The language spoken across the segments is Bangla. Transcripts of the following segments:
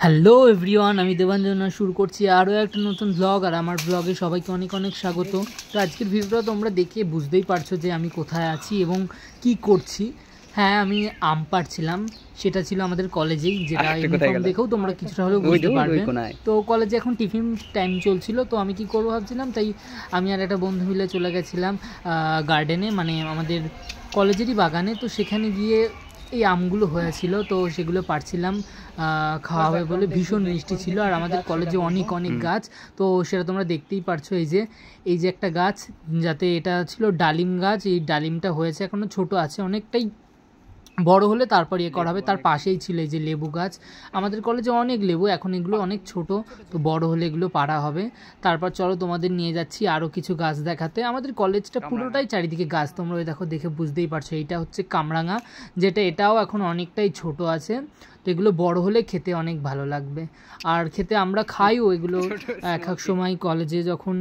হ্যালো এভরিওয়ান, আমি দেবাঞ্জন শুরু করছি আরও একটা নতুন ব্লগ। আর আমার ব্লগে সবাইকে অনেক অনেক স্বাগত। তো আজকের ভিডিওটা তোমরা দেখে বুঝতেই পারছো যে আমি কোথায় আছি এবং কি করছি। হ্যাঁ, আমি আম পাড়ছিলাম, সেটা ছিল আমাদের কলেজেই, যেটা ইউনিফর্ম দেখেও তোমরা কিছুটা হলেও বুঝতে পারবে। তো কলেজে এখন টিফিন টাইম চলছিল, তো আমি কি করবো ভাবছিলাম, তাই আমি আর একটা বন্ধু মিলে চলে গেছিলাম গার্ডেনে, মানে আমাদের কলেজেরই বাগানে। তো সেখানে গিয়ে এই আমগুলো হয়েছিল, তো সেগুলো পাড়ছিলাম, খাওয়া হবে বলে। ভীষণ মিষ্টি ছিল। আর আমাদের কলেজে অনেক অনেক গাছ, তো সেটা তোমরা দেখতেই পারছো। এই যে একটা গাছ, যাতে এটা ছিল ডালিম গাছ। এই ডালিমটা হয়েছে, এখনও ছোট আছে, অনেকটাই বড় হলে তারপর ইয়ে করা হবে। তার পাশেই ছিল এই যে লেবু গাছ। আমাদের কলেজে অনেক লেবু, এখন এগুলো অনেক ছোট, তো বড় হলে এগুলো পাড়া হবে। তারপর চলো তোমাদের নিয়ে যাচ্ছি আরও কিছু গাছ দেখাতে। আমাদের কলেজটা পুরোটাই চারিদিকে গাছ, তোমরা ওই দেখো, দেখে বুঝতেই পারছো। এইটা হচ্ছে কামরাঙা, যেটা এটাও এখন অনেকটাই ছোট আছে। তো এগুলো বড় হলে খেতে অনেক ভালো লাগবে। আর খেতে আমরা খাইও এগুলো এক এক সময়। কলেজে যখন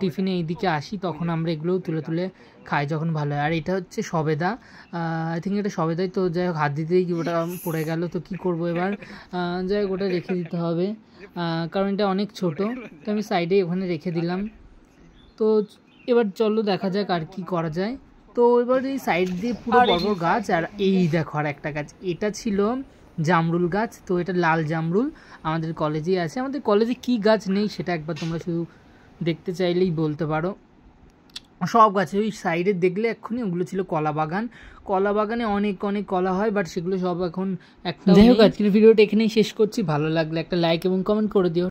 টিফিনে এইদিকে আসি, তখন আমরা এগুলো তুলে তুলে খাই যখন ভালো হয়। আর এটা হচ্ছে সবেদা, আই থিঙ্ক এটা সবেদাই। তো যাই হোক, হাত দিতেই কি ওটা পড়ে গেল, তো কি করব এবার। যাই হোক, ওটা রেখে দিতে হবে, কারণ এটা অনেক ছোট। তো আমি সাইডে ওখানে রেখে দিলাম। তো এবার চলো দেখা যাক আর কি করা যায়। তো এবার এই সাইড দিয়ে পুরো বড় বড় গাছ। আর এই দেখো আর একটা গাছ, এটা ছিল জামরুল গাছ। তো এটা লাল জামরুল, আমাদের কলেজেই আছে। আমাদের কলেজে কি গাছ নেই সেটা একবার তোমরা শুধু দেখতে চাইলেই বলতে পারো। সব গাছে ওই সাইডে দেখলে এক্ষুনি ওগুলো ছিল কলা বাগান। কলা বাগানে অনেক অনেক কলা হয়, বাট সেগুলো সব এখন একটা। যাই হোক, আজকের ভিডিওটা এখানেই শেষ করছি। ভালো লাগলে একটা লাইক এবং কমেন্ট করে দিও।